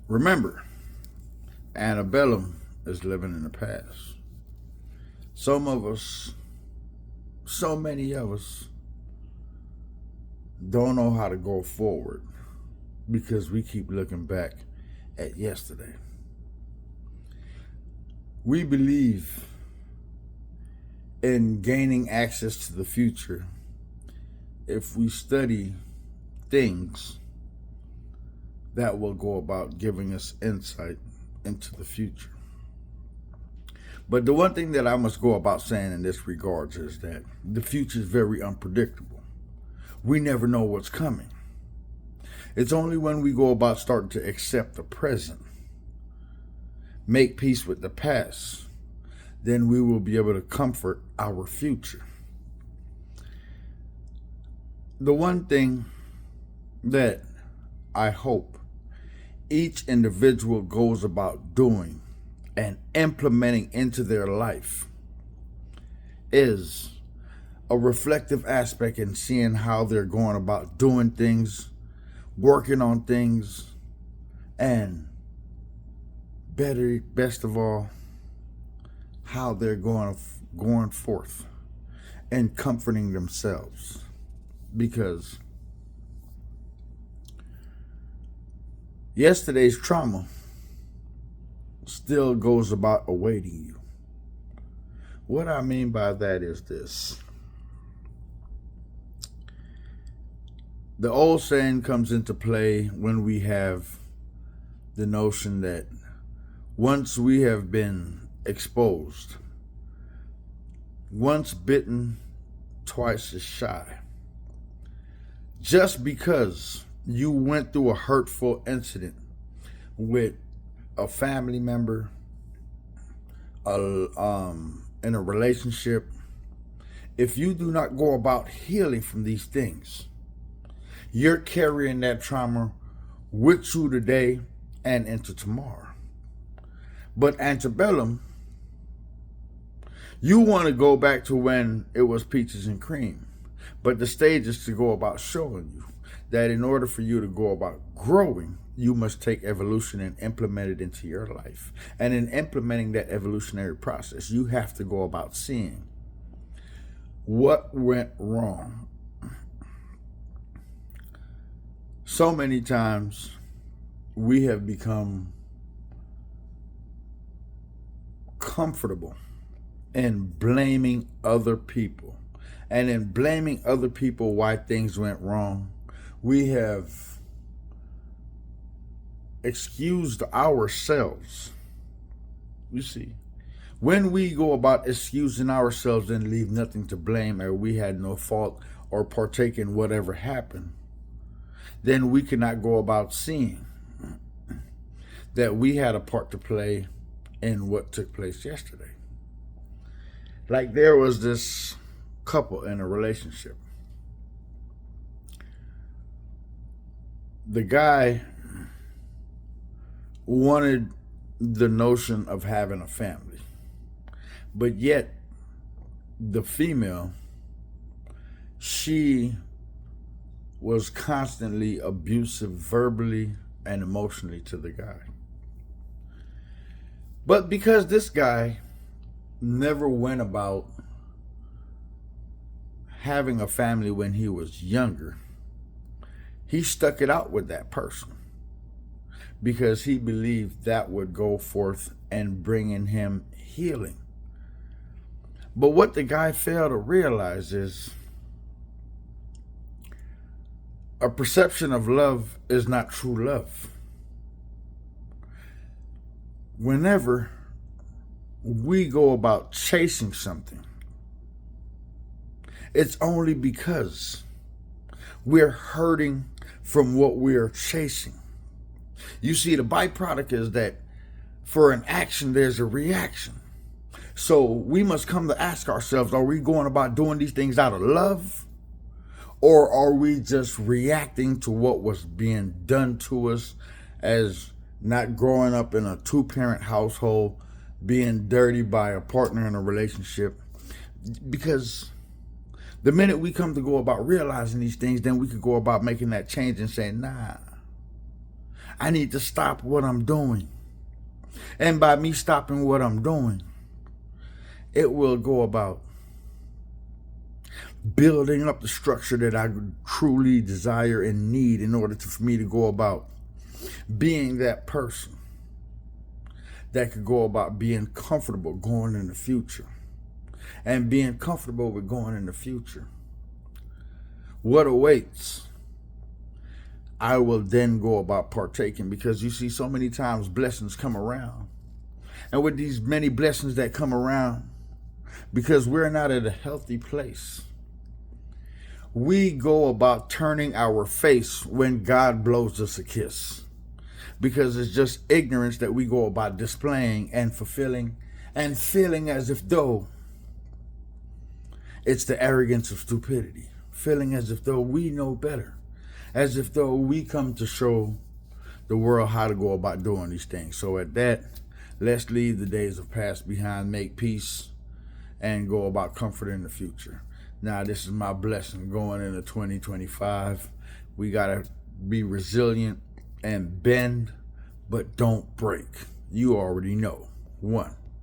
Remember, antebellum is living in the past. Some of us, so many of us, don't know how to go forward because we keep looking back at yesterday. We believe in gaining access to the future if we study things that will go about giving us insight into the future. But the one thing that I must go about saying in this regards is that the future is very unpredictable. We never know what's coming. It's only when we go about starting to accept the present, make peace with the past, then we will be able to comfort our future. The one thing that I hope each individual goes about doing and implementing into their life is a reflective aspect in seeing how they're going about doing things, working on things, and best of all, how they're going forth and comforting themselves. Because yesterday's trauma still goes about awaiting you. What I mean by that is this. The old saying comes into play when we have the notion that once we have been exposed, once bitten, twice as shy. Just because you went through a hurtful incident with a family member, in a relationship, if you do not go about healing from these things, you're carrying that trauma with you today and into tomorrow. But antebellum, you want to go back to when it was peaches and cream. But the stage is to go about showing you that in order for you to go about growing, you must take evolution and implement it into your life. And in implementing that evolutionary process, you have to go about seeing what went wrong. So many times we have become comfortable in blaming other people. And in blaming other people why things went wrong, we have excused ourselves. You see, when we go about excusing ourselves and leave nothing to blame, or we had no fault or partake in whatever happened, then we cannot go about seeing that we had a part to play in what took place yesterday. Like there was this couple in a relationship. The guy wanted the notion of having a family, but yet the female, she was constantly abusive verbally and emotionally to the guy. But because this guy never went about having a family when he was younger, he stuck it out with that person because he believed that would go forth and bring in him healing. But what the guy failed to realize is a perception of love is not true love. Whenever we go about chasing something, it's only because we're hurting from what we're chasing. You see, the byproduct is that for an action, there's a reaction. So we must come to ask ourselves, are we going about doing these things out of love? Or are we just reacting to what was being done to us as not growing up in a two-parent household, being dirty by a partner in a relationship? Because the minute we come to go about realizing these things, then we could go about making that change and saying, nah, I need to stop what I'm doing. And by me stopping what I'm doing, it will go about building up the structure that I truly desire and need in order for me to go about being that person that could go about being comfortable going in the future. And being comfortable with going in the future, what awaits, I will then go about partaking, because you see, so many times blessings come around. And with these many blessings that come around, because we're not at a healthy place, we go about turning our face when God blows us a kiss. Because it's just ignorance that we go about displaying and fulfilling and feeling as if though it's the arrogance of stupidity. Feeling as if though we know better. As if though we come to show the world how to go about doing these things. So at that, let's leave the days of past behind, make peace, and go about comfort in the future. Now, this is my blessing going into 2025. We got to be resilient and bend, but don't break. You already know. 1.